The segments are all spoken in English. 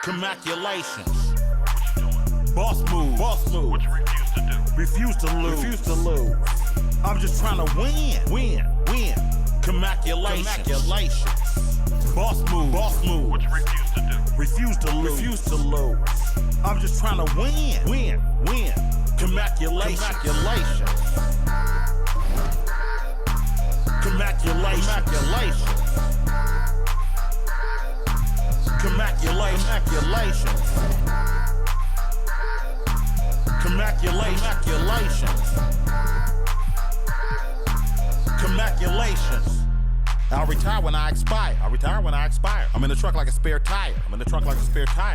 Commaculations. Boss move. What you refuse to do. Refuse to lose. I'm just trying to win. Commaculations. Boss move. What you refuse to do. Refuse to lose. I'm just trying to win. Commaculations. I'll retire when I expire. I'm in the truck like a spare tire.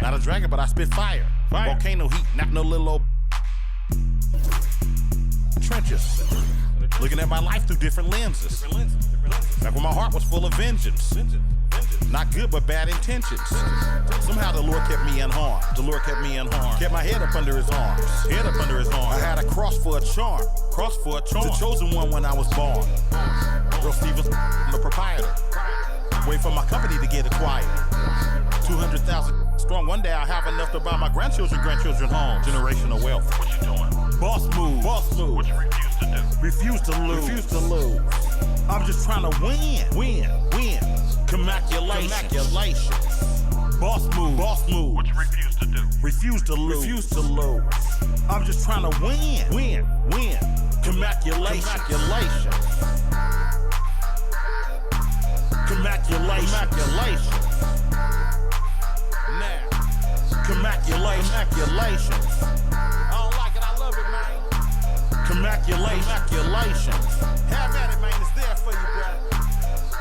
Not a dragon, but I spit fire. Volcano heat, not no little old trenches. Looking at my life through different lenses. Back when my heart was full of vengeance. Not good, but bad intentions. Somehow the Lord kept me unharmed. Kept my head up under his arms. I had a cross for a charm. The chosen one when I was born. Bro Stevens, I'm the proprietor. Wait for my company to get acquired. 200,000 strong. One day I'll have enough to buy my grandchildren homes. Generational wealth. What you doing? Boss move. What you refuse to do. Refuse to lose. I'm just trying to win. Commaculations. Boss move. What you refuse to do. Refuse to lose. I'm just trying to win. Commaculations. I don't like it, I love it, man. Commaculations. Have at it, man, it's there for you, bro.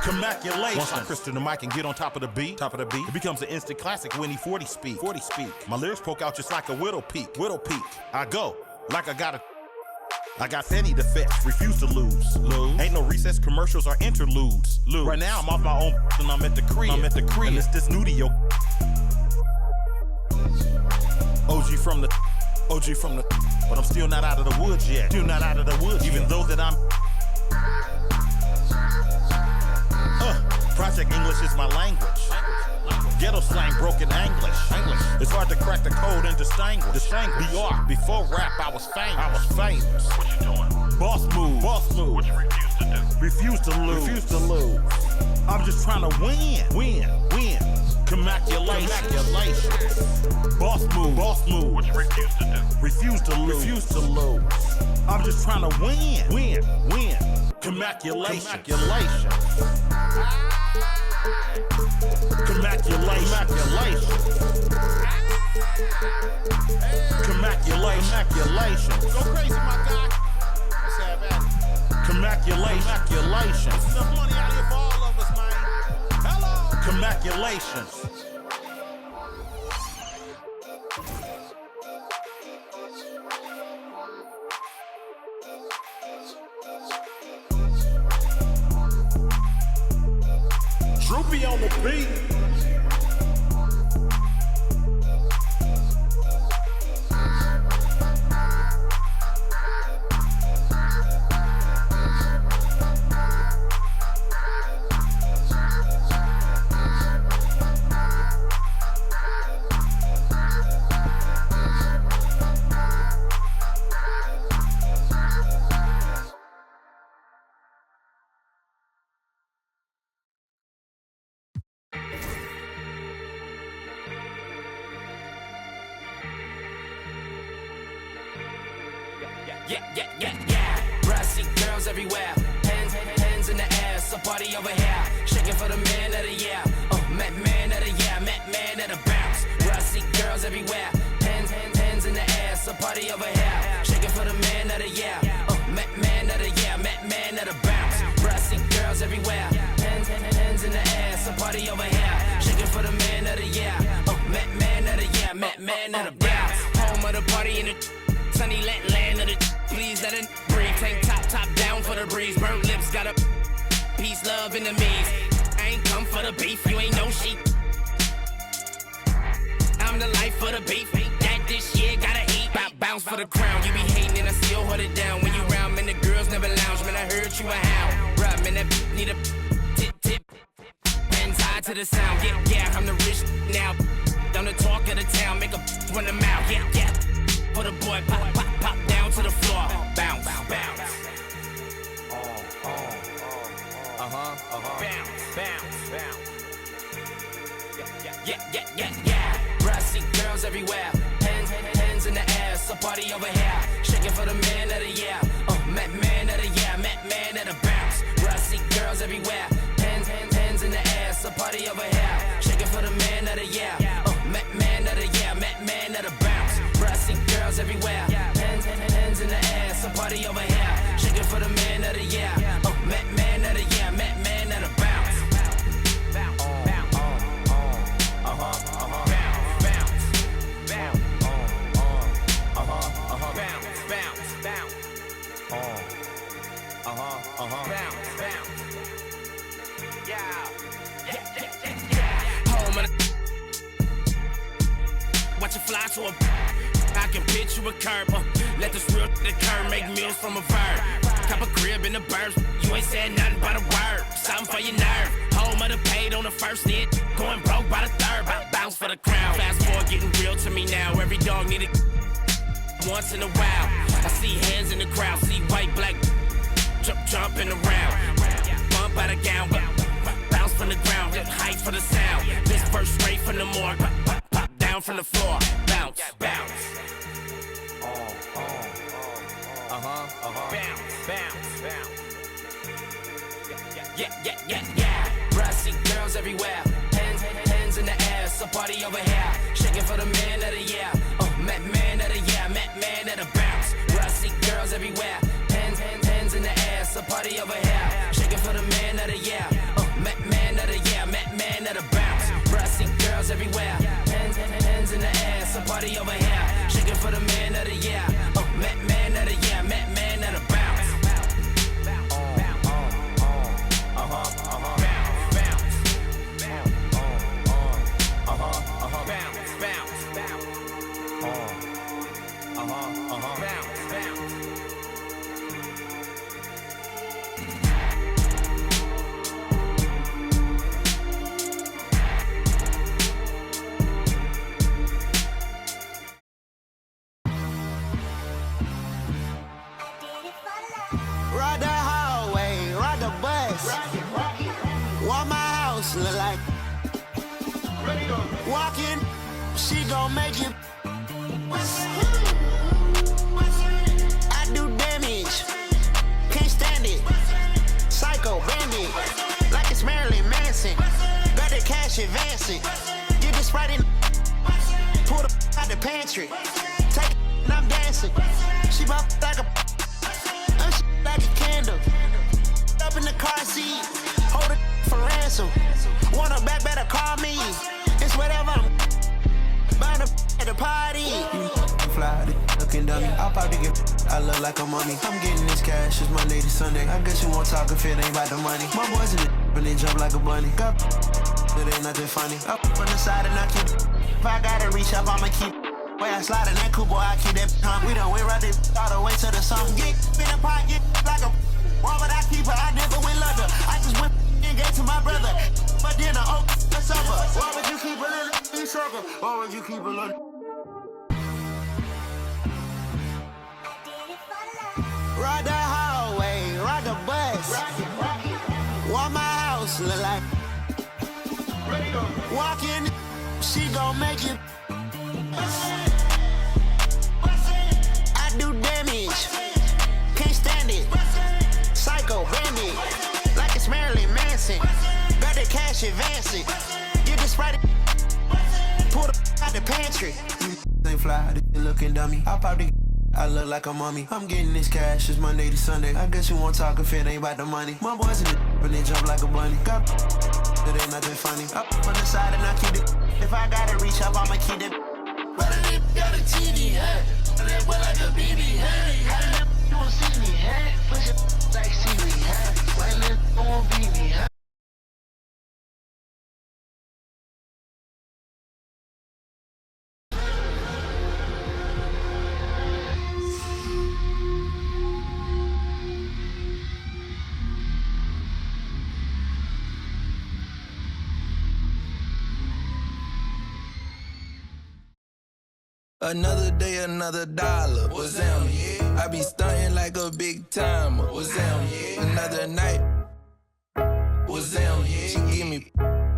Commaculations. Once I crystal the mic and get on top of the beat, it becomes an instant classic when he 40 speak. My lyrics poke out just like a widow peak. I go like I got petty to fetch, refuse to lose. Ain't no recess commercials or interludes. Right now I'm off my own and I'm at the crib. And it's this new to your OG from the, but I'm still not out of the woods yet. Even though that I'm Project English is my language. Ghetto slang, broken English. It's hard to crack the code and distinguish. BR, before rap, I was famous. What you doing? Boss move. What you refuse to do. Refuse to lose. I'm just trying to win. Commaculations. Boss move. What you refuse to do. Refuse to lose. I'm just trying to win. Commaculations. Go crazy, my guy. Let's have at it. Commaculations. Enough money out here for all of us, man. Hello. Commaculations. Droopy on the beat. Yeah. Brassy girls everywhere. Hands in the air. So party over here. Shaking for the man of the year. Met man of the year. Met man of the bounce. Brassy girls everywhere. Hands in the air. So party over here. Shaking for the man of the year. Met man of the year. Met man of the bounce. Brassy girls everywhere. Hands in the air. So party over here. Shaking for the man of the year. Met man of the year. Met man of the bounce. Home of the party in the sunny land of the. Please let it breathe. Tank top down for the breeze. Burnt lips got a peace, love, enemies. I ain't come for the beef, you ain't no sheep. I'm the life for the beef. That this year gotta eat. Bounce for the crown, you be hating man, I still hold it down. When you round, man, the girls never lounge. Man, I heard you a hound. Right, man, that need a tip. Hands high to the sound. Yeah, I'm the rich now. I'm the talk of the town. Make a run the mouth. Yeah. Put a boy pop down to the floor. Bounce. Bounce. Yeah. Bro, I see girls everywhere. Hands in the air. So party over here. Shaking for the man of the year. Man of the year. Man of the bounce. Bro, I see girls everywhere. Hands in the air. So party over here. Shaking for the man of the year. Man of the year. Man of the bounce. Bro, I see girls everywhere. Hands in the air. So party over here. Shaking for the man of the year. Man of the year. Man of the bounce. Watch it fly to a I can pitch you a curb. Let this real occur. Make meals from a verb. Cop a crib in the burbs. You ain't said nothing but a word. Something for your nerve. Home of the paid on the first hit. Going broke by the third. Bounce for the crown. Fast forward getting real to me now. Every dog need it once in a while. I see hands in the crowd. See white, black jumping around. Bump out of gown. Bounce from the ground. Hype for the sound. This verse straight from the morgue. Pop down from the floor. Bounce. Bounce. Yeah. Bro, I see girls everywhere. Hands in the air. So party over here. Shaking for the man of the year. Man of the year. Man of the bounce. Bro, I see girls everywhere. Hands in the air. So party over here. Shaking for the man of the year. Man of the year. Man of the bounce. Bro, I see girls everywhere. Hands in the air. So party over here. Shaking for the man of the year. Man of the year. Man of the bounce. Ride the hallway, ride the bus. What my house look like? Walking, she gon' make you. I do damage, can't stand it. Psycho bandit, like it's Marilyn Manson. Got the cash advancing. Get this right in. Pull the out the pantry. Take it and I'm dancing. She bop like a. Like a candle, up in the car seat, hold it for ransom. Want her back, better call me. It's whatever I'm bound to at the party. Fly, looking dummy. I'll probably get. I look like a mummy. I'm getting this cash. It's Monday to Sunday. I guess you won't talk if it ain't about the money. My boys in the when they jump like a bunny. Got it ain't nothing funny. Up on the side and I keep. If I gotta reach up, I'ma keep. Way I slide in that coupe, boy, I keep that hump. We done went right there all the way to the sun. Get in the pocket like a. Why would I keep her? I never went London. I just went and gave to my brother. But then I open the supper. Why would you keep her in the circle? Why would you keep her in? Ride the hallway, ride the bus. What my house look like? Walking, she gon' make you. I do damage, can't stand it. Psycho bandit, like it's Marilyn Manson. Got the cash advancing. Get this right. Pull the out the pantry. Ain't fly, looking dummy. I'll probably. I look like a mummy. I'm getting this cash. It's Monday to Sunday. I guess you won't talk if it ain't about the money. My boys in the when they jump like a bunny. Got it ain't nothing funny. Up on the side and I keep it. If I gotta reach up, I'ma keep it. But I got a TV, huh? That boy like a BB, huh? How the you won't see me, huh? Push it like see me, huh? Why the won't be me, huh? Another day, another dollar. What's down, yeah? I be stunting like a big timer. What's down, yeah? Another night. What's down, yeah?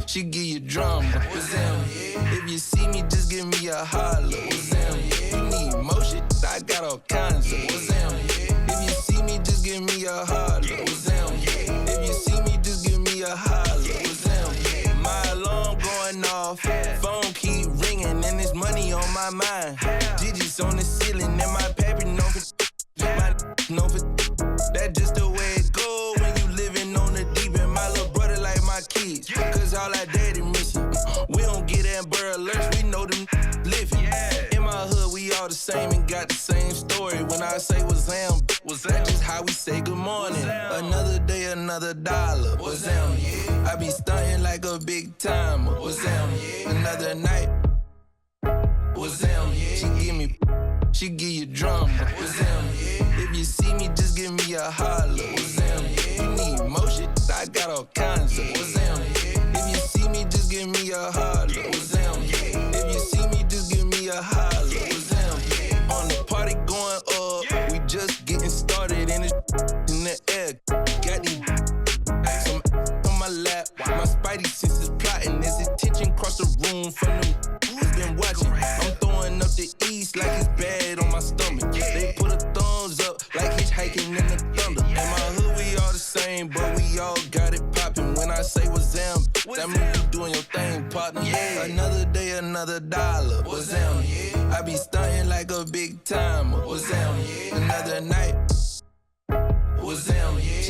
She give you drama. What's down, yeah? If you see me, just give me a holler. What's down, yeah? You need motion? I got all kinds of. What's down, yeah? If you see me, just give me a holler. What's down, yeah? If you see me, just give me a holler. What's down, yeah? My alarm going off, phone keep ringing, and there's money on my mind. Digits on the ceiling, and my paper known for my known for. That's just the way it go when you living on the deep end. My little brother like my kids, cause all our daddy missing. We don't get Amber Alerts, we know them living. In my hood, we all the same and got the same story. When I say what's down, that's just how we say good morning. Another day, another dollar. What's down, yeah? I be stunting like a big timer. What's down, yeah? Another night. What's down, yeah? She give you drama. What's down, yeah? If you see me, just give me a holler. What's down, yeah? You need motion? I got all kinds of. What's down, yeah? If you see me, just give me a holler. What's down, yeah? If you see me, just give me a holler. What's down, yeah? On the party going up, we just getting started in the air. Got these some on my lap. My spidey senses plotting. There's attention across the room from them who's been watching. I'm throwing up the east like it's bad on my stomach. They put a thumbs up like hitchhiking in the thunder. In my hood, we all the same, but we all got it popping. When I say what's down, that means you doing your thing, partner. Yeah. Another day, another dollar. What's down, yeah? I be stunting like a big timer. What's down, yeah? Another night. What's down, yeah?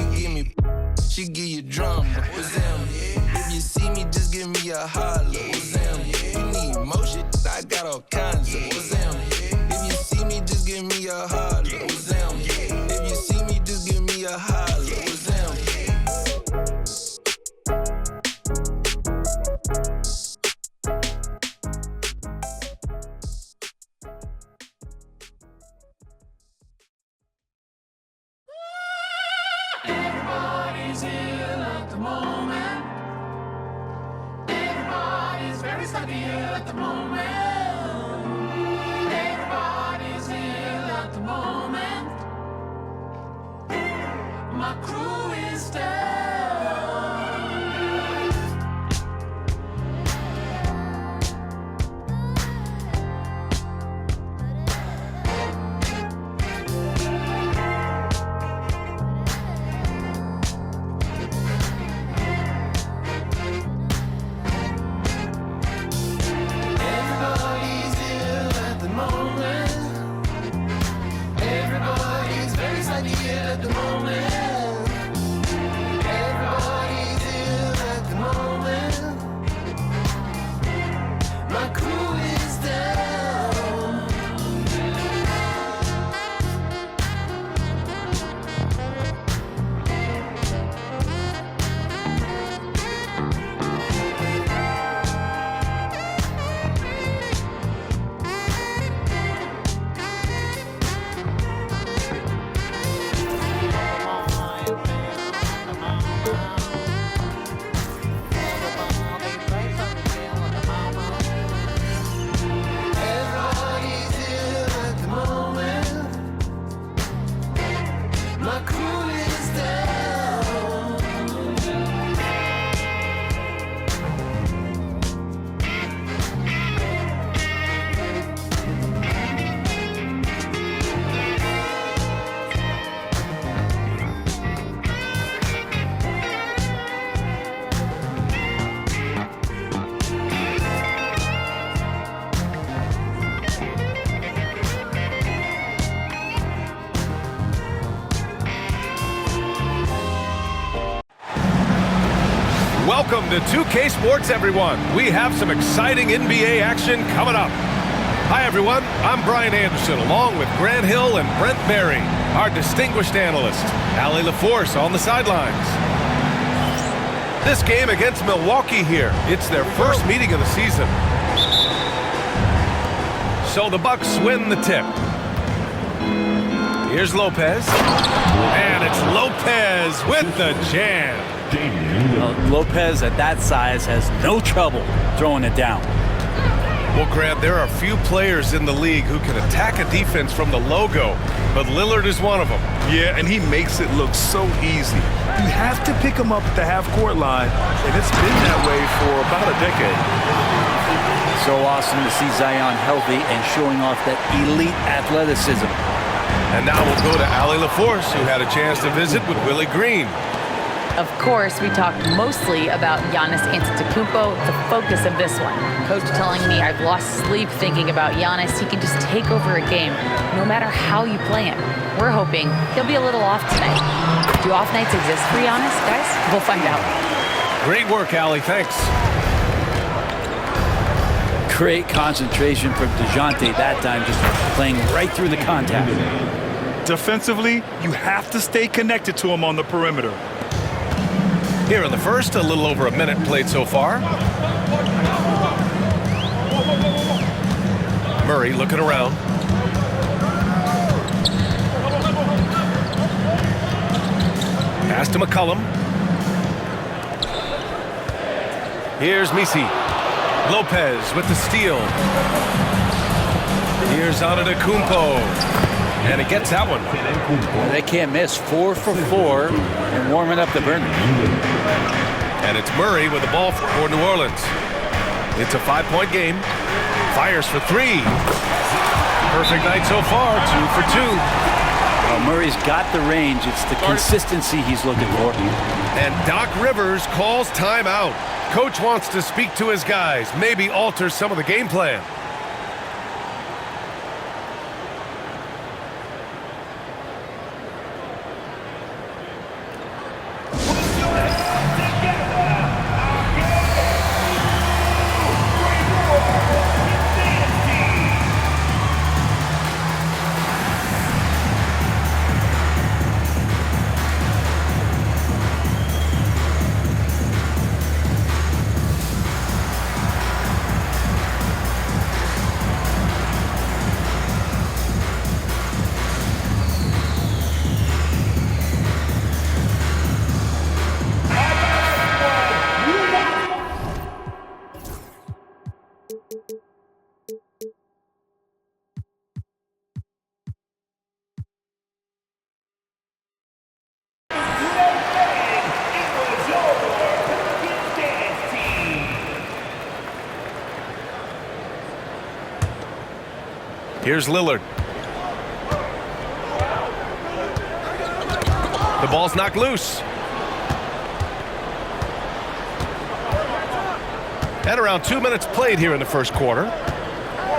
She give you drama. What's down, yeah? If you see me, just give me a holler. What's down, yeah? You need motion? I got all kinds of. What's down, yeah? If you see me, just give me a holler. What's down, yeah? If you see me, just give me a holler. What's down, yeah? Everybody's ill at the moment. Everybody's very stuck ill at the moment. Everybody's ill at the moment. My crew is down. Everybody's ill at the moment. Everybody's very sad ill at the moment. Everybody's ill at the moment. My crew is down. Everybody's ill at the moment. My crew is down. Welcome to 2K Sports, everyone. We have some exciting NBA action coming up. Hi, everyone. I'm Brian Anderson, along with Grant Hill and Brent Berry, our distinguished analyst, Allie LaForce on the sidelines. This game against Milwaukee here, it's their first meeting of the season. So the Bucks win the tip. Here's Lopez, and it's Lopez with the jam. Lopez at that size has no trouble throwing it down. Well, Grant, there are few players in the league who can attack a defense from the logo, but Lillard is one of them. Yeah, and he makes it look so easy. You have to pick him up at the half-court line, and it's been that way for about a decade. So awesome to see Zion healthy and showing off that elite athleticism. And now we'll go to Allie LaForce, who had a chance to visit with Willie Green. Of course, we talked mostly about Giannis Antetokounmpo, the focus of this one. Coach telling me I've lost sleep thinking about Giannis. He can just take over a game, no matter how you play him. We're hoping he'll be a little off tonight. Do off nights exist for Giannis, guys? We'll find out. Great work, Allie. Thanks. Great concentration from DeJounte that time, just playing right through the contact. Defensively, you have to stay connected to him on the perimeter. Here in the first, a little over a minute played so far. Murray looking around. Pass to McCollum. Here's Misi. Lopez with the steal. Here's Antetokounmpo. And he gets that one. They can't miss. 4 for 4 and warming up the burner. And it's Murray with the ball for New Orleans. It's a 5-point game. Fires for 3. Perfect night so far, 2 for 2. Well, Murray's got the range. It's the consistency he's looking for. And Doc Rivers calls timeout. Coach wants to speak to his guys, maybe alter some of the game plan. Here's Lillard. The ball's knocked loose. And around 2 minutes played here in the first quarter.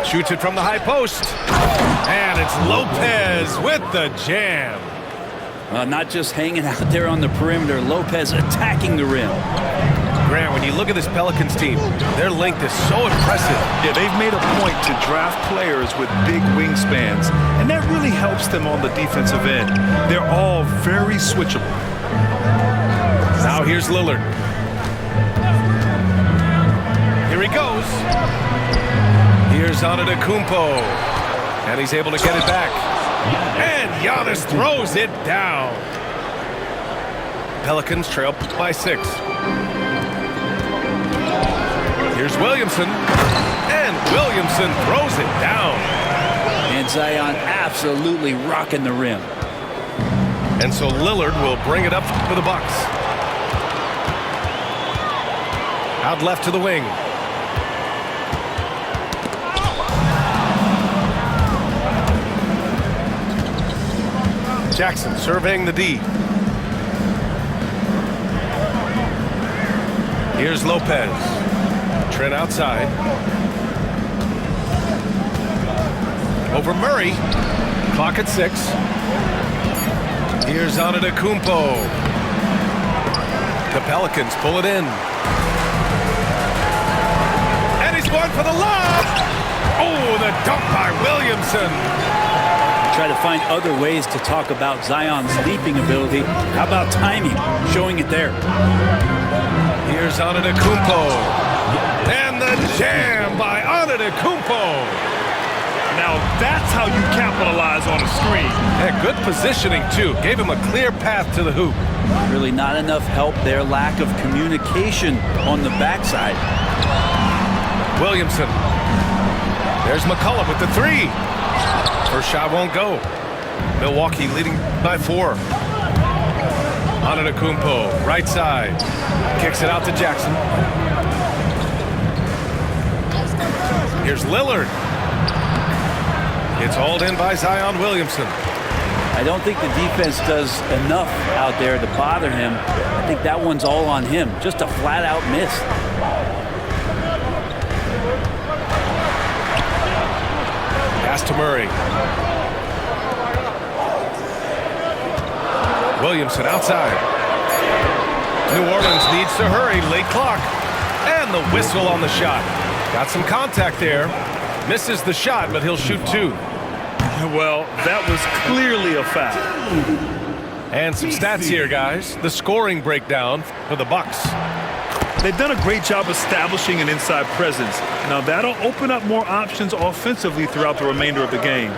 Shoots it from the high post. And it's Lopez with the jam. Not just hanging out there on the perimeter, Lopez attacking the rim. Grant, when you look at this Pelicans team, their length is so impressive. Yeah, they've made a point to draft players with big wingspans, and that really helps them on the defensive end. They're all very switchable. Now here's Lillard. Here he goes. Here's Antetokounmpo. And he's able to get it back. And Giannis throws it down. Pelicans trail by 6. Here's Williamson, and Williamson throws it down. And Zion absolutely rocking the rim. And so Lillard will bring it up for the Bucks. Out left to the wing. Jackson surveying the D. Here's Lopez. Trent outside. Over Murray. Clock at 6. Here's Antetokounmpo. The Pelicans pull it in. And he's going for the lob. Oh, the dunk by Williamson. Try to find other ways to talk about Zion's leaping ability. How about timing? Showing it there. Here's Antetokounmpo. And the jam by Antetokounmpo. Now that's how you capitalize on a screen. And good positioning, too. Gave him a clear path to the hoop. Really not enough help there. Lack of communication on the backside. Williamson. There's McCollum with the three. First shot won't go. Milwaukee leading by 4. Antetokounmpo, right side. Kicks it out to Jackson. Here's Lillard. It's hauled in by Zion Williamson. I don't think the defense does enough out there to bother him. I think that one's all on him. Just a flat-out miss. Pass to Murray. Williamson outside. New Orleans needs to hurry. Late clock. And the whistle on the shot. Got some contact there. Misses the shot, but he'll shoot 2. Well, that was clearly a foul. And some stats here, guys. The scoring breakdown for the Bucks. They've done a great job establishing an inside presence. Now that'll open up more options offensively throughout the remainder of the game.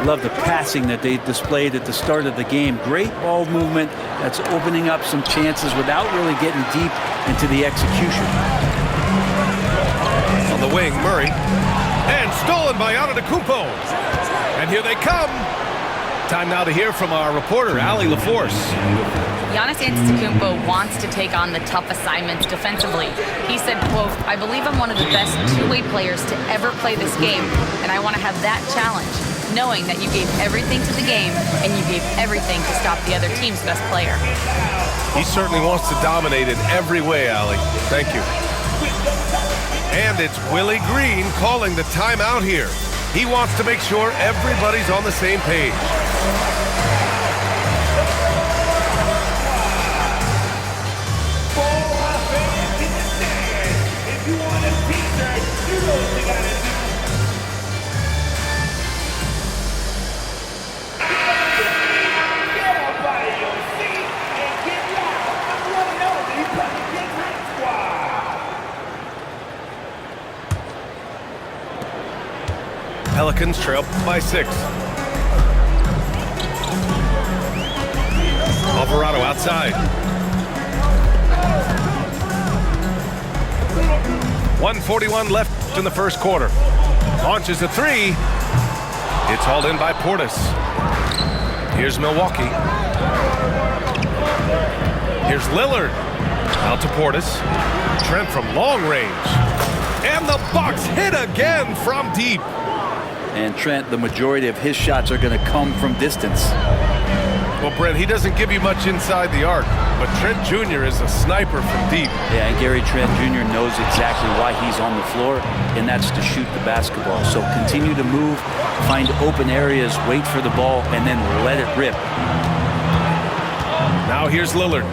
Love the passing that they displayed at the start of the game. Great ball movement that's opening up some chances without really getting deep into the execution. On the wing, Murray. And stolen by Antetokounmpo. And here they come. Time now to hear from our reporter, Allie LaForce. Giannis Antetokounmpo wants to take on the tough assignments defensively. He said, quote, "I believe I'm one of the best two-way players to ever play this game, and I want to have that challenge, knowing that you gave everything to the game and you gave everything to stop the other team's best player." He certainly wants to dominate in every way, Allie. Thank you. And it's Willie Green calling the timeout here. He wants to make sure everybody's on the same page. Pelicans trail by 6. Alvarado outside. 1:41 left in the first quarter. Launches a 3. It's hauled in by Portis. Here's Milwaukee. Here's Lillard. Out to Portis. Trent from long range. And the Bucks hit again from deep. And Trent, the majority of his shots are going to come from distance. Well, Brent, he doesn't give you much inside the arc, but Trent Jr. is a sniper from deep. Yeah, and Gary Trent Jr. knows exactly why he's on the floor, and that's to shoot the basketball. So continue to move, find open areas, wait for the ball, and then let it rip. Now here's Lillard.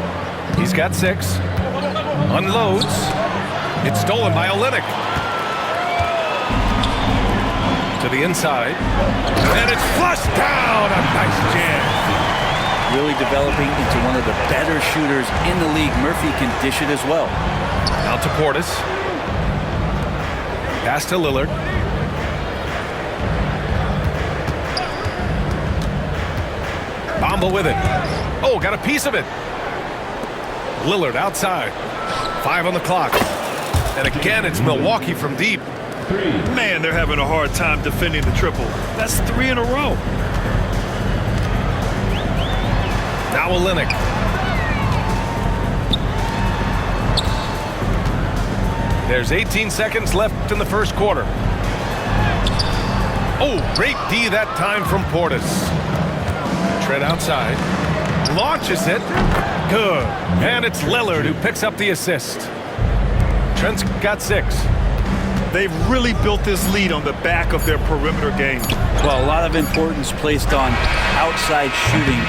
He's got 6. Unloads. It's stolen by Olynyk. To the inside. And it's flushed down. A nice jam. Really developing into one of the better shooters in the league. Murphy can dish it as well. Out to Portis. Pass to Lillard. Bamba with it. Oh, got a piece of it. Lillard outside. 5 on the clock. And again, it's Milwaukee from deep. Man, they're having a hard time defending the triple. That's 3 in a row. Now Olynyk. There's 18 seconds left in the first quarter. Oh, great D that time from Portis. Trent outside. Launches it. Good. And it's Lillard who picks up the assist. Trent's got 6. They've really built this lead on the back of their perimeter game. Well, a lot of importance placed on outside shooting,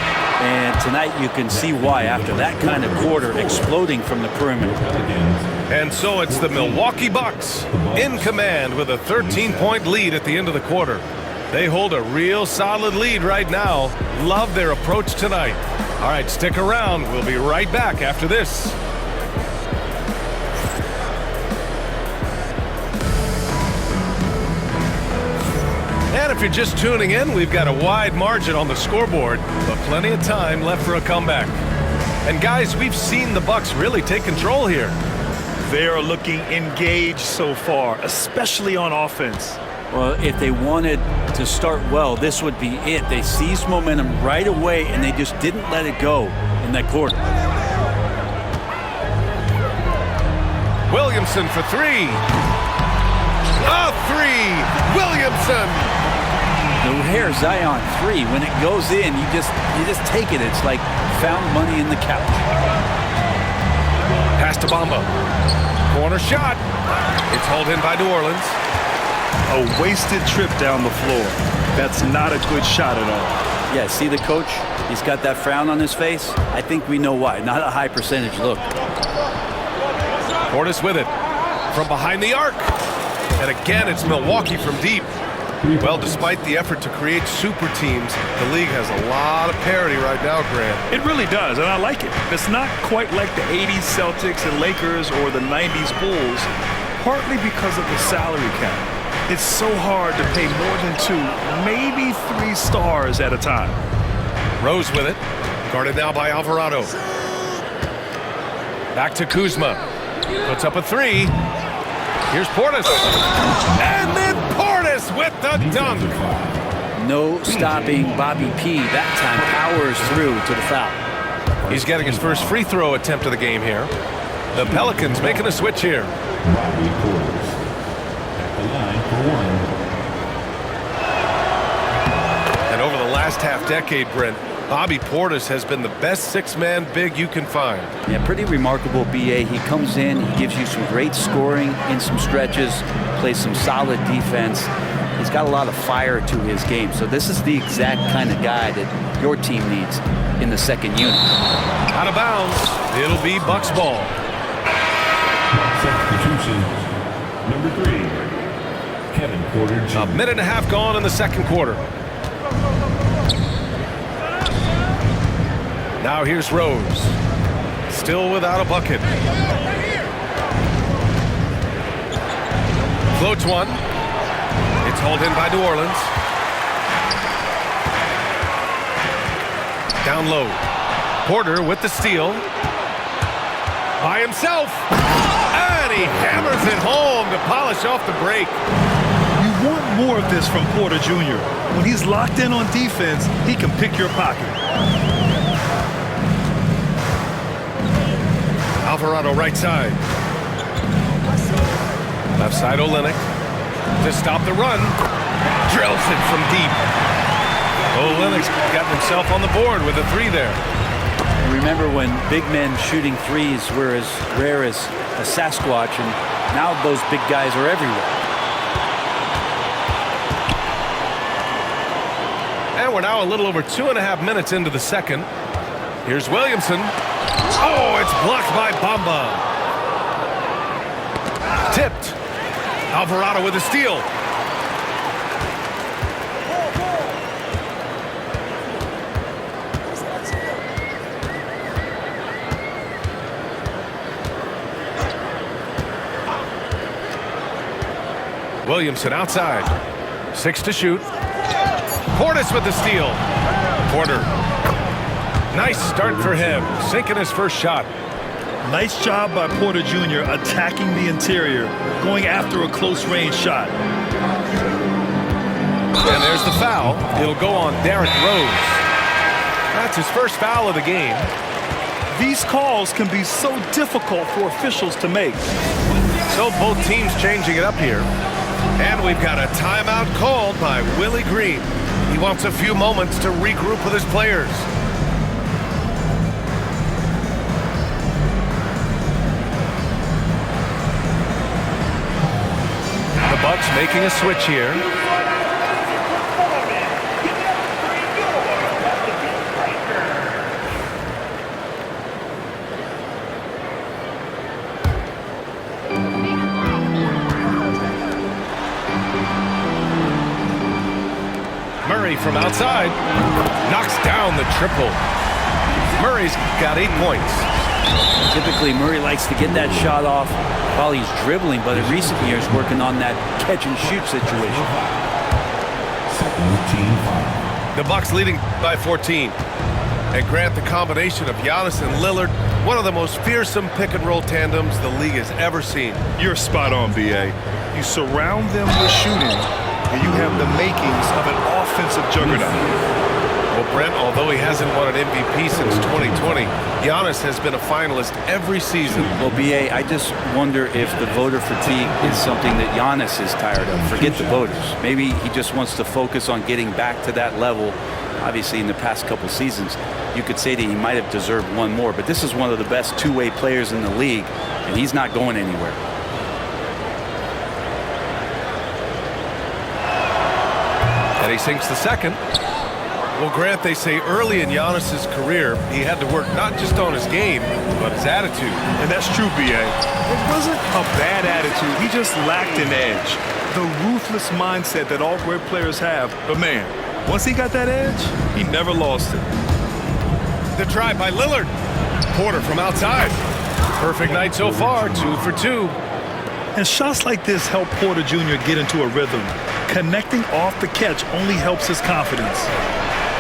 and tonight you can see why after that kind of quarter, exploding from the perimeter. And so it's the Milwaukee Bucks in command with a 13-point lead at the end of the quarter. They hold a real solid lead right now. Love their approach tonight. All right, stick around. We'll be right back after this. And if you're just tuning in, we've got a wide margin on the scoreboard, but plenty of time left for a comeback. And guys, we've seen the Bucks really take control here. They're looking engaged so far, especially on offense. Well, if they wanted to start well, this would be it. They seized momentum right away, and they just didn't let it go in that quarter. Williamson for three. A three. Williamson. The Hair Zion three, when it goes in, you just take it. It's like found money in the couch. Pass to Bamba. Corner shot. It's hauled in by New Orleans. A wasted trip down the floor. That's not a good shot at all. Yeah, see the coach? He's got that frown on his face. I think we know why. Not a high percentage look. Portis with it. From behind the arc. And again, it's Milwaukee from deep. Well, despite the effort to create super teams, the league has a lot of parity right now, Grant. It really does, and I like it. It's not quite like the 80s Celtics and Lakers or the 90s Bulls, partly because of the salary cap. It's so hard to pay more than 2, maybe 3 stars at a time. Rose with it. Guarded now by Alvarado. Back to Kuzma. Puts up a three. Here's Portis. And then Portis with the dunk. No stopping Bobby P. That time powers through to the foul. He's getting his first free throw attempt of the game here. The Pelicans making a switch here. Bobby Portis at the line for one. And over the last half decade, Brent, Bobby Portis has been the best six-man big you can find. Yeah, pretty remarkable, B.A. He comes in, he gives you some great scoring in some stretches, plays some solid defense. He's got a lot of fire to his game. So this is the exact kind of guy that your team needs in the second unit. Out of bounds. It'll be Bucks ball. Substitution number 3, Kevin Porter Jr. A minute and a half gone in the second quarter. Now here's Rose. Still without a bucket. Floats one. It's hauled in by New Orleans. Down low. Porter with the steal. By himself. And he hammers it home to polish off the break. You want more of this from Porter Jr. When he's locked in on defense, he can pick your pocket. Alvarado right side. Left side Olynyk to stop the run. Drills it from deep. Olynyk's got himself on the board with a three there. Remember when big men shooting threes were as rare as a Sasquatch, and now those big guys are everywhere. And we're now a little over 2.5 minutes into the second. Here's Williamson. Oh, it's blocked by Bamba. Tipped. Alvarado with a steal. Williamson outside. 6 to shoot. Portis with the steal. Porter. Nice start for him, sinking his first shot. Nice job by Porter Jr. attacking the interior, going after a close-range shot. And there's the foul. It'll go on Derrick Rose. That's his first foul of the game. These calls can be so difficult for officials to make. So both teams changing it up here. And we've got a timeout called by Willie Green. He wants a few moments to regroup with his players. The Bucks making a switch here. Murray from outside knocks down the triple. Murray's got 8 points. Typically, Murray likes to get that shot off while he's dribbling, but in recent years, working on that catch-and-shoot situation. The Bucks leading by 14. And Grant, the combination of Giannis and Lillard, one of the most fearsome pick-and-roll tandems the league has ever seen. You're spot on, B.A. You surround them with shooting, and you have the makings of an offensive juggernaut. Well, Brent, although he hasn't won an MVP since 2020, Giannis has been a finalist every season. Well, B.A., I just wonder if the voter fatigue is something that Giannis is tired of. Forget the voters. Maybe he just wants to focus on getting back to that level. Obviously, in the past couple seasons, you could say that he might have deserved one more, but this is one of the best two-way players in the league, and he's not going anywhere. And he sinks the second. Well, Grant, they say early in Giannis's career, he had to work not just on his game, but his attitude. And that's true, B.A. It wasn't a bad attitude. He just lacked an edge. The ruthless mindset that all great players have. But, man, once he got that edge, he never lost it. The try by Lillard. Porter from outside. Perfect night so far, 2 for 2. And shots like this help Porter Jr. get into a rhythm. Connecting off the catch only helps his confidence.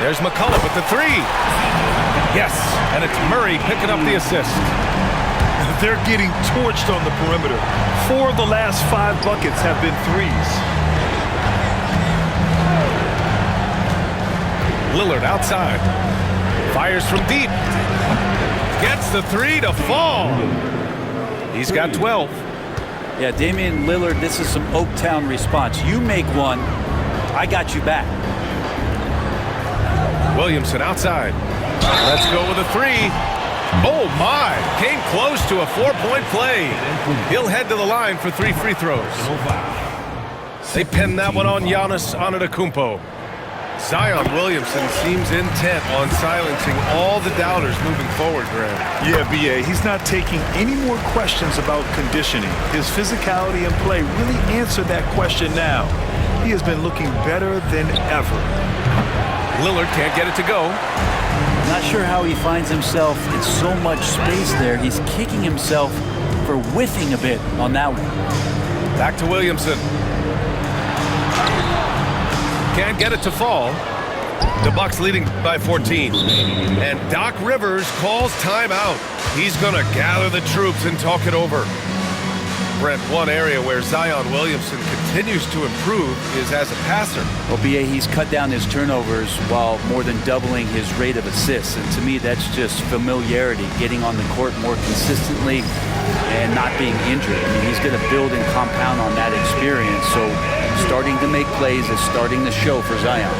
There's McCullough with the three. Yes, and it's Murray picking up the assist. They're getting torched on the perimeter. 4 of the last 5 buckets have been threes. Lillard outside. Fires from deep. Gets the three to fall. He's got 12. Yeah, Damian Lillard, this is some Oaktown response. You make one, I got you back. Williamson outside. Let's go with a three. Oh, my. Came close to a 4-point play. He'll head to the line for 3 free throws. They pin that one on Giannis Antetokounmpo. Zion Williamson seems intent on silencing all the doubters moving forward, Grant. Yeah, B.A., he's not taking any more questions about conditioning. His physicality and play really answer that question now. He has been looking better than ever. Lillard can't get it to go. Not sure how he finds himself in so much space there. He's kicking himself for whiffing a bit on that one. Back to Williamson. Can't get it to fall. The Bucks leading by 14. And Doc Rivers calls timeout. He's going to gather the troops and talk it over. Brent, one area where Zion Williamson continues to improve is as a passer. Well, B.A., he's cut down his turnovers while more than doubling his rate of assists. And to me, that's just familiarity, getting on the court more consistently and not being injured. I mean, he's going to build and compound on that experience. So starting to make plays is starting to show for Zion.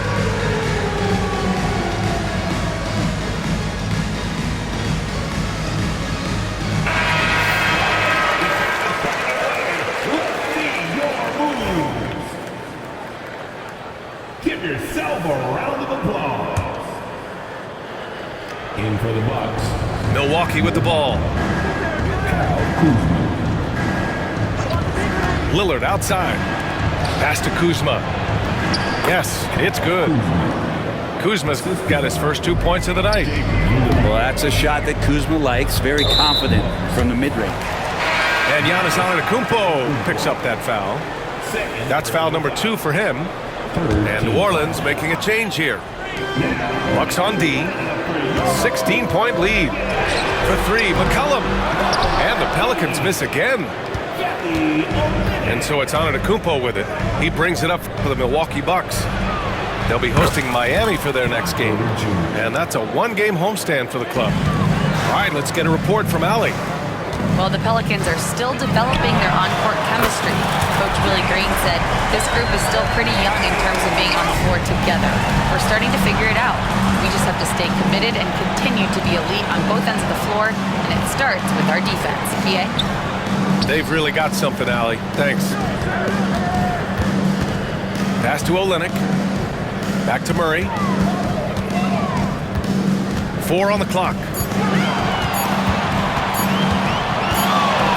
Give yourself a round of applause. In for the Bucks. Milwaukee with the ball. Lillard outside. Pass to Kuzma. Yes, it's good. Kuzma's got his first 2 points of the night. Well, that's a shot that Kuzma likes. Very confident from the mid-range. And Giannis Antetokounmpo picks up that foul. That's foul number 2 for him. And New Orleans making a change here. Bucks on D. 16-point lead. For 3, McCollum. And the Pelicans miss again. And so it's Antetokounmpo with it. He brings it up for the Milwaukee Bucks. They'll be hosting Miami for their next game. And that's a 1-game homestand for the club. All right, let's get a report from Allie. Well, the Pelicans are still developing their on-court chemistry. Coach Willie Green said this group is still pretty young in terms of being on the floor together. We're starting to figure it out. We just have to stay committed and continue to be elite on both ends of the floor, and it starts with our defense. PA? They've really got something, Allie. Thanks. Pass to Olynyk. Back to Murray. 4 on the clock.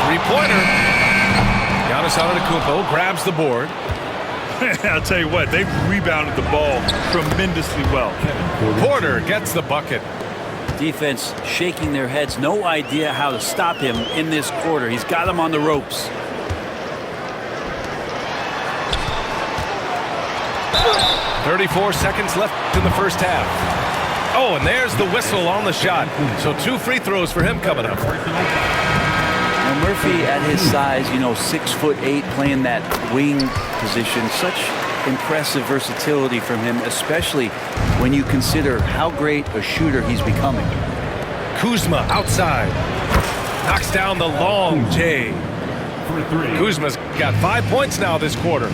Three-pointer. Giannis Antetokounmpo grabs the board. I'll tell you what, they've rebounded the ball tremendously well. Porter gets the bucket. Defense shaking their heads. No idea how to stop him in this quarter. He's got him on the ropes. .34 seconds left in the first half. Oh, and there's the whistle on the shot. So 2 free throws for him coming up. Now Murphy at his size, 6'8", playing that wing position, such impressive versatility from him, especially when you consider how great a shooter he's becoming. Kuzma outside. Knocks down the long J. Kuzma's got 5 points now this quarter.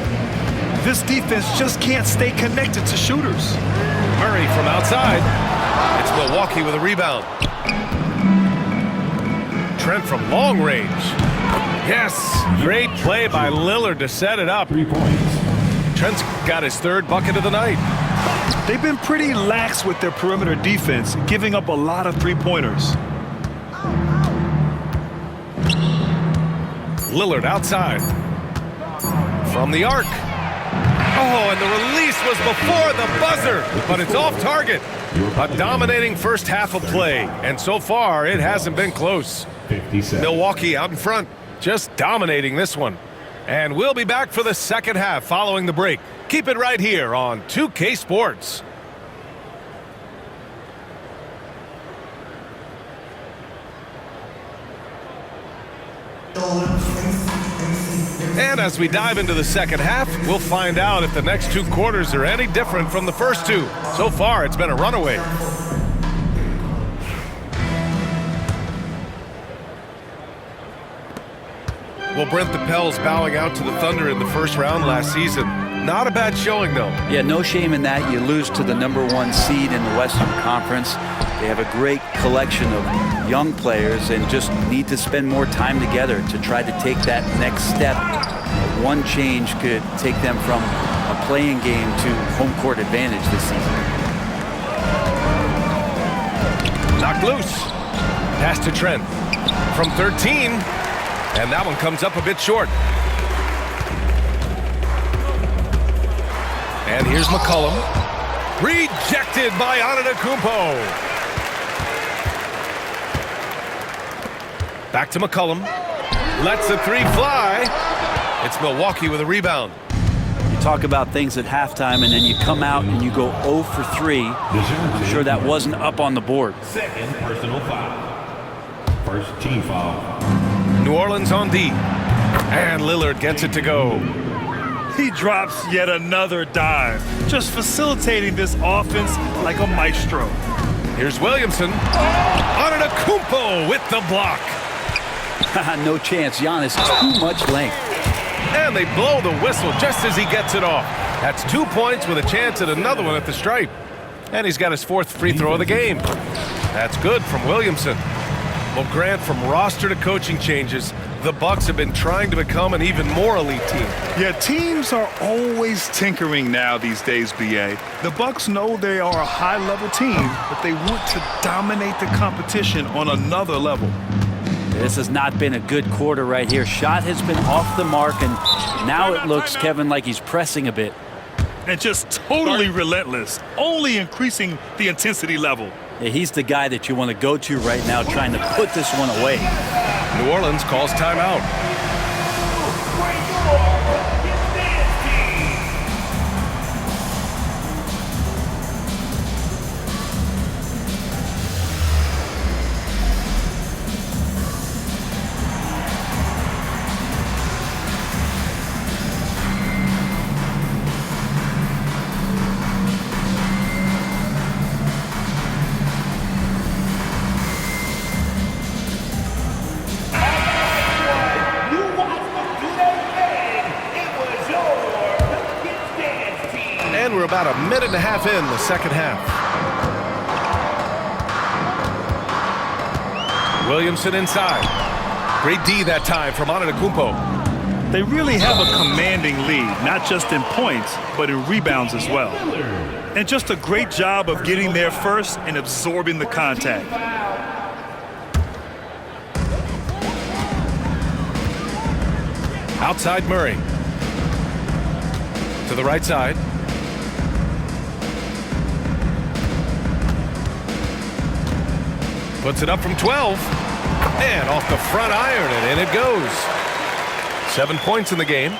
This defense just can't stay connected to shooters. Murray from outside. It's Milwaukee with a rebound. Trent from long range. Yes, great play by Lillard to set it up. 3 points. Trent's got his 3rd bucket of the night. They've been pretty lax with their perimeter defense, giving up a lot of three-pointers. Lillard outside. From the arc. Oh, and the release was before the buzzer, but it's off target. A dominating first half of play, and so far it hasn't been close. 57. Milwaukee out in front, just dominating this one. And we'll be back for the second half following the break. Keep it right here on 2K Sports. And as we dive into the second half, we'll find out if the next 2 quarters are any different from the first 2. So far, it's been a runaway. Well, Brent, the Pels bowing out to the Thunder in the first round last season. Not a bad showing, though. Yeah, no shame in that. You lose to the #1 seed in the Western Conference. They have a great collection of young players and just need to spend more time together to try to take that next step. One change could take them from a playing game to home court advantage this season. Knocked loose. Pass to Trent. From 13. And that one comes up a bit short. And here's McCollum. Rejected by Antetokounmpo. Back to McCollum. Lets the 3 fly. It's Milwaukee with a rebound. You talk about things at halftime, and then you come out and you go 0 for 3. I'm sure that wasn't up on the board. Second personal foul. First team foul. New Orleans on D. And Lillard gets it to go. He drops yet another dime, just facilitating this offense like a maestro. Here's Williamson. Antetokounmpo with the block. No chance. Giannis, too much length. And they blow the whistle just as he gets it off. That's 2 points with a chance at another one at the stripe. And he's got his 4th free throw of the game. That's good from Williamson. Well, Grant, from roster to coaching changes, the Bucks have been trying to become an even more elite team. Yeah, teams are always tinkering now these days, BA. The Bucks know they are a high-level team, but they want to dominate the competition on another level. This has not been a good quarter right here. Shot has been off the mark, and now it looks, Kevin, like he's pressing a bit. And just totally relentless, only increasing the intensity level. Yeah, he's the guy that you want to go to right now, trying to put this one away. New Orleans calls timeout. And we're about a minute and a half in the second half. Williamson inside. Great D that time from Antetokounmpo. They really have a commanding lead, not just in points, but in rebounds as well. And just a great job of getting there first and absorbing the contact. Outside Murray. To the right side. Puts it up from 12. And off the front iron, and in it goes. 7 points in the game.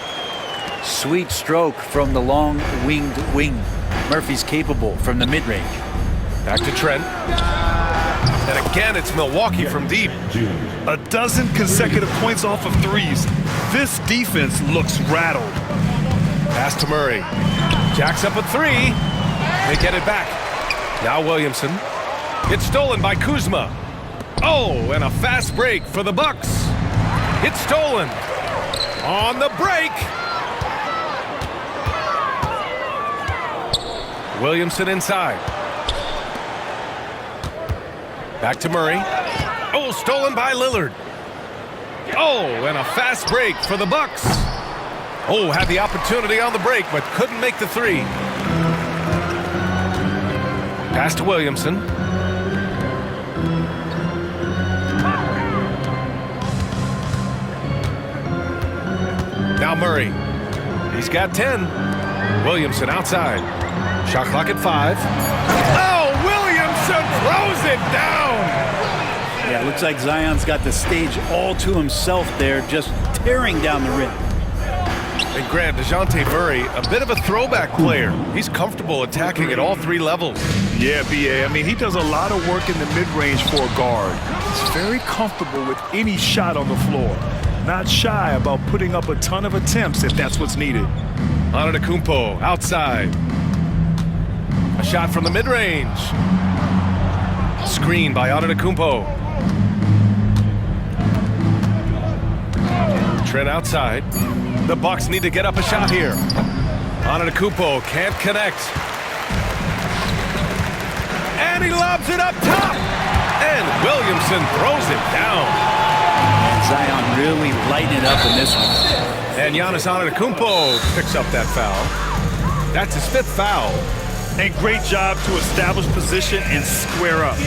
Sweet stroke from the long-winged wing. Murphy's capable from the mid-range. Back to Trent. And again, it's Milwaukee from deep. A dozen consecutive points off of threes. This defense looks rattled. Pass to Murray. Jacks up a three. They get it back. Now Williamson. It's stolen by Kuzma. Oh, and a fast break for the Bucks. It's stolen. On the break. Williamson inside. Back to Murray. Oh, stolen by Lillard. Oh, and a fast break for the Bucks. Oh, had the opportunity on the break, but couldn't make the three. Pass to Williamson. Now Murray. He's got 10. Williamson outside. Shot clock at 5. Oh, Williamson throws it down. Yeah, it looks like Zion's got the stage all to himself there, just tearing down the rim. And Grant, DeJounte Murray, a bit of a throwback player. He's comfortable attacking at all 3 levels. Yeah, B.A. I mean, he does a lot of work in the mid-range for a guard. He's very comfortable with any shot on the floor. Not shy about putting up a ton of attempts if that's what's needed. Antetokounmpo outside. A shot from the mid-range. Screen by Antetokounmpo. Trent outside. The Bucks need to get up a shot here. Antetokounmpo can't connect. And he lobs it up top. And Williamson throws it down. Zion really lighting it up in this one. And Giannis Antetokounmpo picks up that foul. That's his 5th foul. And great job to establish position and square up.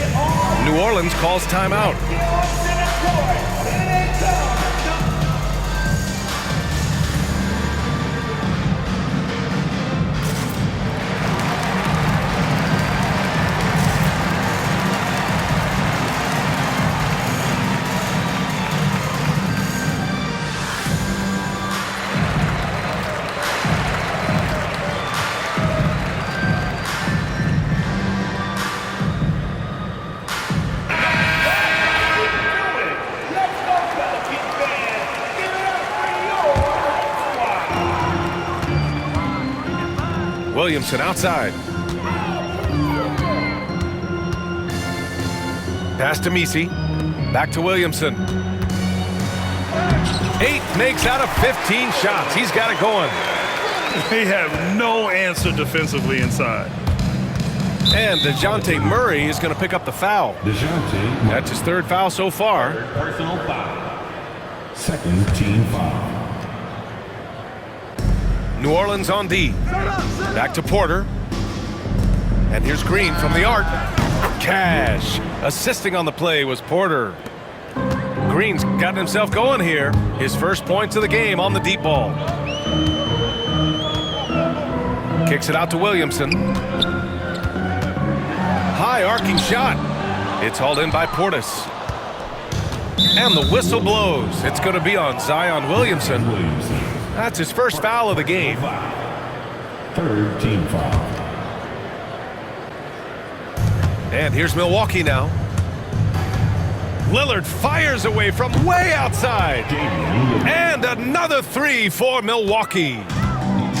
New Orleans calls timeout. Williamson outside. Pass to Messi. Back to Williamson. 8 makes out of 15 shots. He's got it going. They have no answer defensively inside. And DeJounte Murray is going to pick up the foul. DeJounte. That's his 3rd foul so far. Personal foul. 2nd team foul. New Orleans on D. Back to Porter. And here's Green from the arc. Cash. Assisting on the play was Porter. Green's got himself going here. His first points of the game on the deep ball. Kicks it out to Williamson. High arcing shot. It's hauled in by Portis. And the whistle blows. It's going to be on Zion Williamson. That's his first foul of the game. 3rd team foul. And here's Milwaukee now. Lillard fires away from way outside. And another 3 for Milwaukee.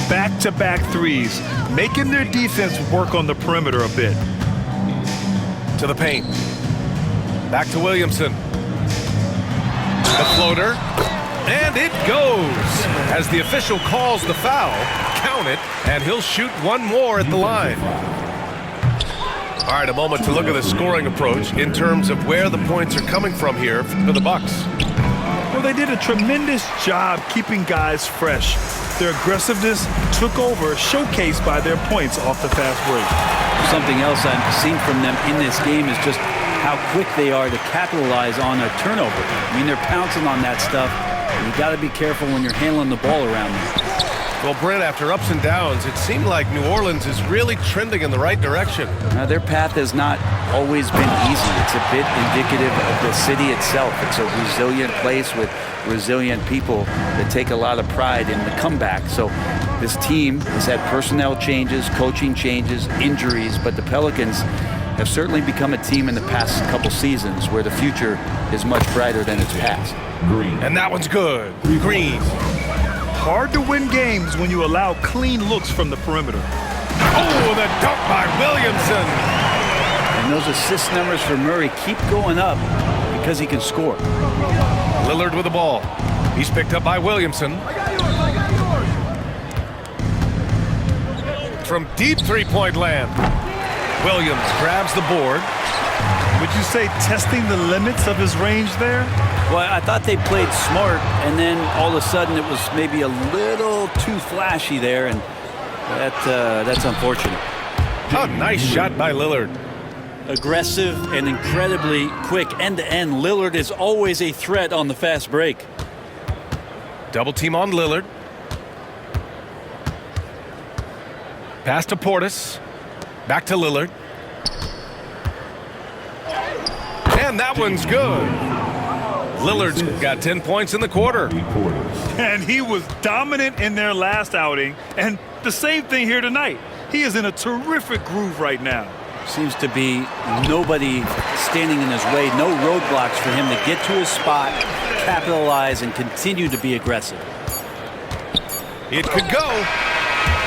Back-to-back threes, making their defense work on the perimeter a bit. To the paint. Back to Williamson. The floater. And it goes. As the official calls the foul, count it, and he'll shoot one more at the line. All right, a moment to look at the scoring approach in terms of where the points are coming from here for the Bucks. Well, they did a tremendous job keeping guys fresh. Their aggressiveness took over, showcased by their points off the fast break. Something else I've seen from them in this game is just how quick they are to capitalize on a turnover. I mean, they're pouncing on that stuff. You got to be careful when you're handling the ball around them. Well, Brent, after ups and downs, it seemed like New Orleans is really trending in the right direction. Their path has not always been easy. It's a bit indicative of the city itself. It's a resilient place with resilient people that take a lot of pride in the comeback. So this team has had personnel changes, coaching changes, injuries, but the Pelicans have certainly become a team in the past couple seasons where the future is much brighter than its past. Green. And that one's good. Green. hard to win games when you allow clean looks from the perimeter. Oh, the dunk by Williamson. And those assist numbers for Murray keep going up because he can score. Lillard with the ball. He's picked up by Williamson. From deep three-point land. Williams grabs the board. Would you say testing the limits of his range there? Well, I thought they played smart, and then all of a sudden it was maybe a little too flashy there, and that's unfortunate. A nice shot by Lillard. Aggressive and incredibly quick end-to-end. Lillard is always a threat on the fast break. Double team on Lillard. Pass to Portis. Back to Lillard. And that one's good. Lillard's got 10 points in the quarter. And he was dominant in their last outing, and the same thing here tonight. He is in a terrific groove right now. Seems to be nobody standing in his way, no roadblocks for him to get to his spot, capitalize, and continue to be aggressive. It could go.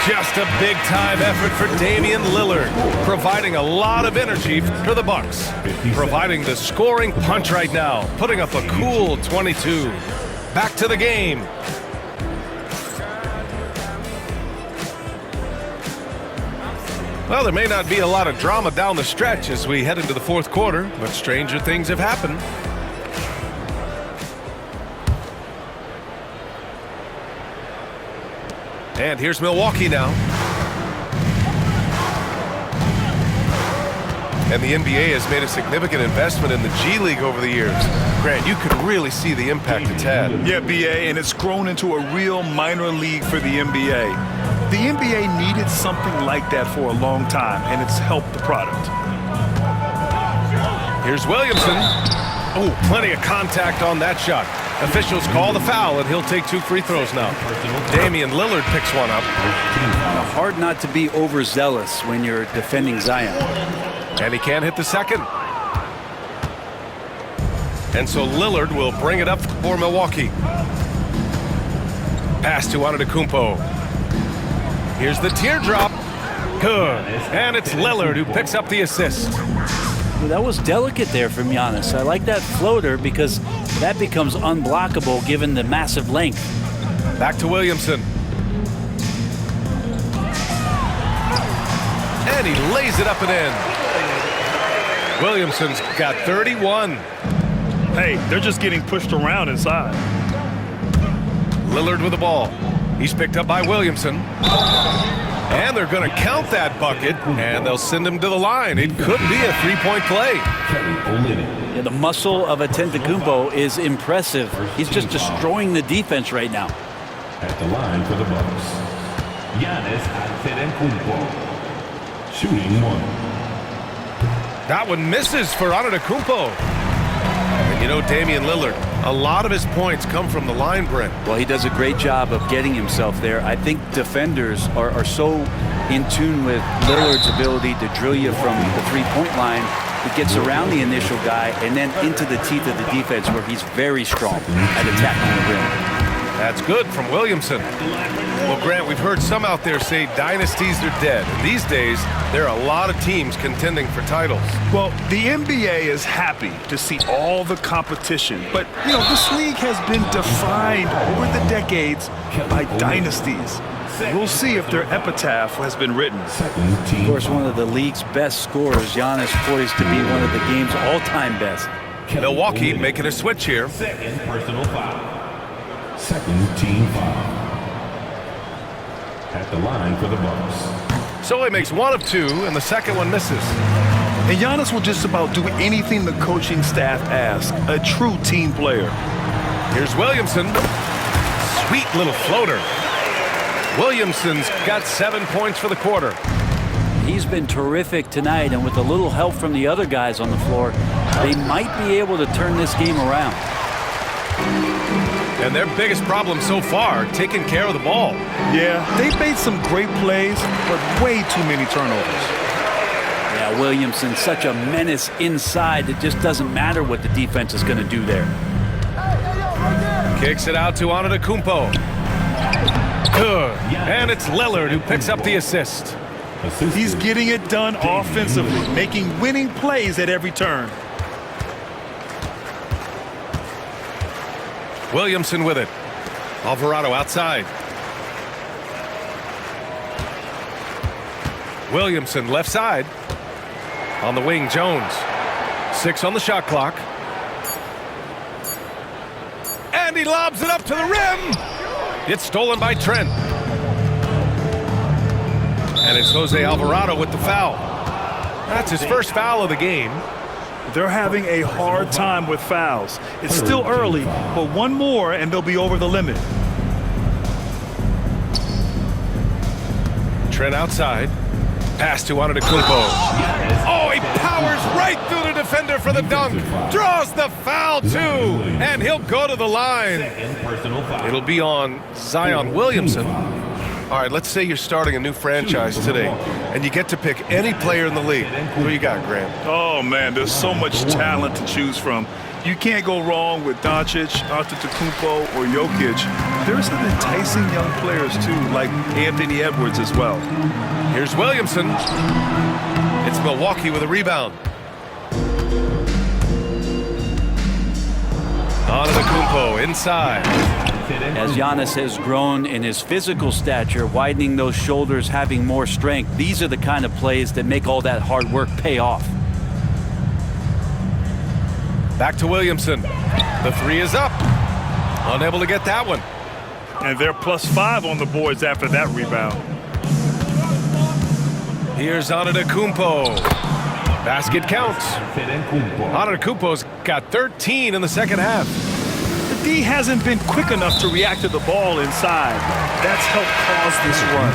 Just a big-time effort for Damian Lillard, providing a lot of energy for the Bucks, providing the scoring punch right now, putting up a cool 22. Back to the game. Well, there may not be a lot of drama down the stretch as we head into the fourth quarter, but stranger things have happened. And here's Milwaukee now. And the NBA has made a significant investment in the G League over the years. Grant, you could really see the impact it's had. Yeah, BA, and it's grown into a real minor league for the NBA. The NBA needed something like that for a long time, and it's helped the product. Here's Williamson. Oh, plenty of contact on that shot. Officials call the foul, and he'll take 2 free throws now. Damian Lillard picks one up. Hard not to be overzealous when you're defending Zion. And he can't hit the second. And so Lillard will bring it up for Milwaukee. Pass to Antetokounmpo. Here's the teardrop. Good. And it's Lillard who picks up the assist. Well, that was delicate there from Giannis. I like that floater because that becomes unblockable given the massive length. Back to Williamson. And he lays it up and in. Williamson's got 31. Hey, they're just getting pushed around inside. Lillard with the ball. He's picked up by Williamson. And they're going to count that bucket, and they'll send him to the line. It could be a three-point play. Yeah, the muscle of Antetokounmpo is impressive. He's just destroying the defense right now. At the line for the Bucks, Giannis Antetokounmpo. Shooting 1. That one misses for Antetokounmpo. And you know, Damian Lillard, a lot of his points come from the line, Brent. Well, he does a great job of getting himself there. I think defenders are so in tune with Lillard's ability to drill you from the three-point line. He gets around the initial guy and then into the teeth of the defense where he's very strong at attacking the rim. That's good from Williamson. Well, Grant, we've heard some out there say dynasties are dead. And these days, there are a lot of teams contending for titles. Well, the NBA is happy to see all the competition. But, you know, this league has been defined over the decades by dynasties. We'll see if their epitaph has been written. Of course, one of the league's best scorers, Giannis, poised to be one of the game's all-time best. Milwaukee making a switch here. Second personal foul. Second team foul. At the line for the Bucks. So he makes 1 of 2, and the second one misses. And Giannis will just about do anything the coaching staff asks. A true team player. Here's Williamson. Sweet little floater. Williamson's got 7 points for the quarter. He's been terrific tonight, and with a little help from the other guys on the floor, they might be able to turn this game around. And their biggest problem so far, taking care of the ball. Yeah, they've made some great plays, but way too many turnovers. Yeah, Williamson, such a menace inside. It just doesn't matter what the defense is going to do there. Kicks it out to Antetokounmpo. Good. And it's Lillard who picks up the assist. He's getting it done offensively, making winning plays at every turn. Williamson with it. Alvarado outside. Williamson left side. On the wing, Jones. 6 on the shot clock. And he lobs it up to the rim. It's stolen by Trent. And it's Jose Alvarado with the foul. That's his first foul of the game. They're having a hard time with fouls. It's still early, but one more and they'll be over the limit. Trent outside. Pass to Antetokounmpo. Oh, he powers right through the defender for the dunk. Draws the foul, too. And he'll go to the line. It'll be on Zion Williamson. All right, let's say you're starting a new franchise today, and you get to pick any player in the league. Who you got, Graham? Oh, man, there's so much talent to choose from. You can't go wrong with Doncic, Antetokounmpo, or Jokic. There's some enticing young players, too, like Anthony Edwards as well. Here's Williamson. It's Milwaukee with a rebound. Antetokounmpo inside. As Giannis has grown in his physical stature, widening those shoulders, having more strength, these are the kind of plays that make all that hard work pay off. Back to Williamson. The 3 is up. Unable to get that one. And they're +5 on the boards after that rebound. Here's Antetokounmpo. Basket counts. Antetokounmpo's got 13 in the second half. The D hasn't been quick enough to react to the ball inside. That's helped cause this run.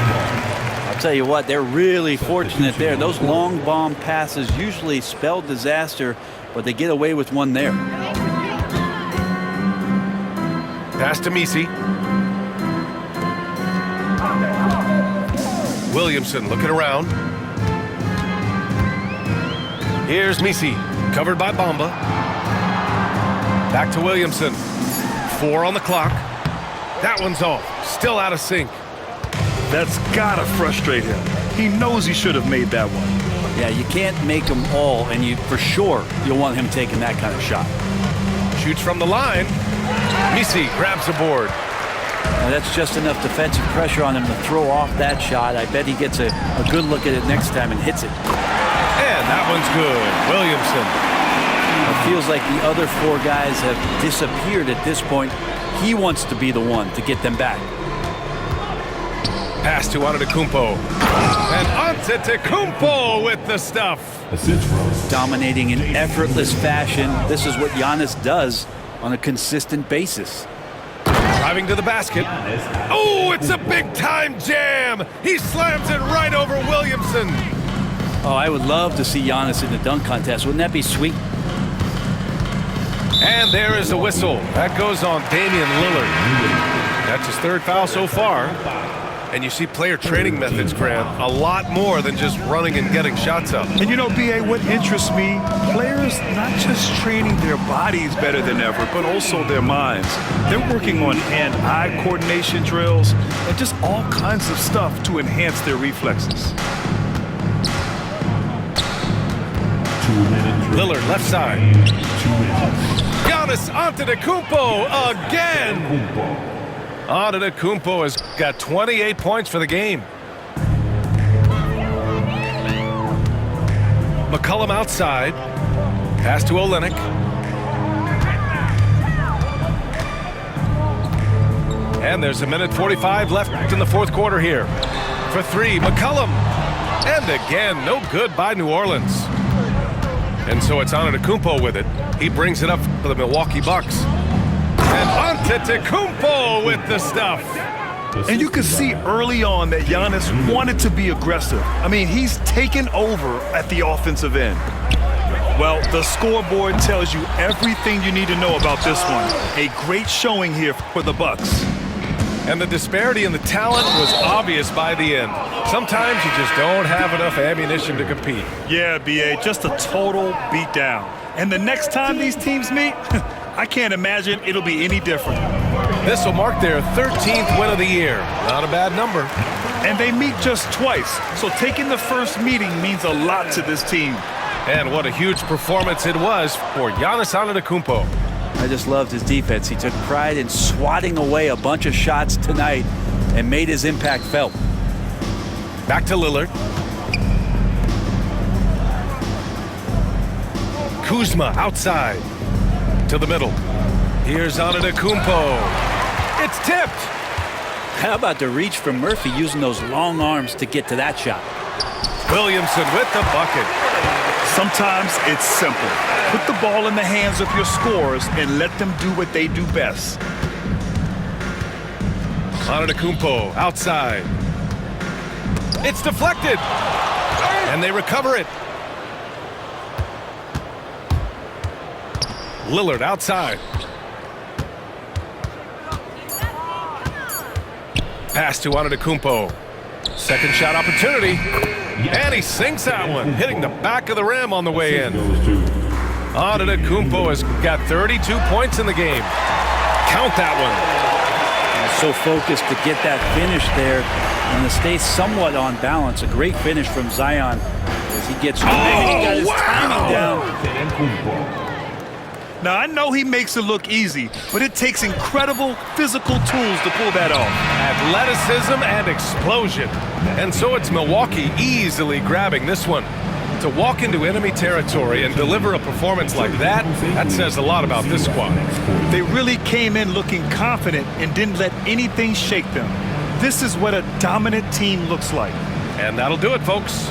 I'll tell you what, they're really fortunate there. Those long bomb passes usually spell disaster, but they get away with one there. Pass to Messi. Williamson looking around. Here's Messi, covered by Bamba. Back to Williamson. 4 on the clock. That one's off. Still out of sync. That's gotta frustrate him. He knows he should have made that one. Yeah, you can't make them all, and for sure you'll want him taking that kind of shot. Shoots from the line. Messi grabs the board. Now that's just enough defensive pressure on him to throw off that shot. I bet he gets a good look at it next time and hits it. And that one's good. Williamson. It feels like the other 4 guys have disappeared at this point. He wants to be the one to get them back. Pass to Antetokounmpo. And Antetokounmpo with the stuff. Dominating in effortless fashion. This is what Giannis does on a consistent basis. Driving to the basket. Oh, it's a big-time jam. He slams it right over Williamson. Oh, I would love to see Giannis in the dunk contest. Wouldn't that be sweet? And there is the whistle. That goes on Damian Lillard. That's his 3rd foul so far. And you see player training methods, Grant, a lot more than just running and getting shots up. And you know, B.A., what interests me, players not just training their bodies better than ever, but also their minds. They're working on hand-eye coordination drills and just all kinds of stuff to enhance their reflexes. Lillard left side. Giannis Antetokounmpo again. Antetokounmpo has got 28 points for the game. McCollum outside. Pass to Olynyk. And there's 1:45 left in the 4th quarter here. For 3, McCollum. And again, no good by New Orleans. And so it's Antetokounmpo with it. He brings it up for the Milwaukee Bucks. And Antetokounmpo with the stuff. And you can see early on that Giannis wanted to be aggressive. I mean, he's taken over at the offensive end. Well, the scoreboard tells you everything you need to know about this one. A great showing here for the Bucks. And the disparity in the talent was obvious by the end. Sometimes you just don't have enough ammunition to compete. Yeah, B.A., just a total beatdown. And the next time these teams meet, I can't imagine it'll be any different. This will mark their 13th win of the year. Not a bad number. And they meet just twice, so taking the first meeting means a lot to this team. And what a huge performance it was for Giannis Antetokounmpo. I just loved his defense. He took pride in swatting away a bunch of shots tonight and made his impact felt. Back to Lillard. Kuzma outside to the middle. Here's Antetokounmpo. It's tipped. How about the reach from Murphy using those long arms to get to that shot? Williamson with the bucket. Sometimes it's simple. Put the ball in the hands of your scorers and let them do what they do best. Antetokounmpo outside. It's deflected. And they recover it. Lillard outside. Pass to Antetokounmpo. Second shot opportunity. And he sinks that one, hitting the back of the rim on the way in. Antetokounmpo has got 32 points in the game. Count that one. So focused to get that finish there and to stay somewhat on balance. A great finish from Zion as he gets he got his timing down. Now, I know he makes it look easy, but it takes incredible physical tools to pull that off. Athleticism and explosion. And so it's Milwaukee easily grabbing this one. To walk into enemy territory and deliver a performance like that, that says a lot about this squad. They really came in looking confident and didn't let anything shake them. This is what a dominant team looks like. And that'll do it, folks.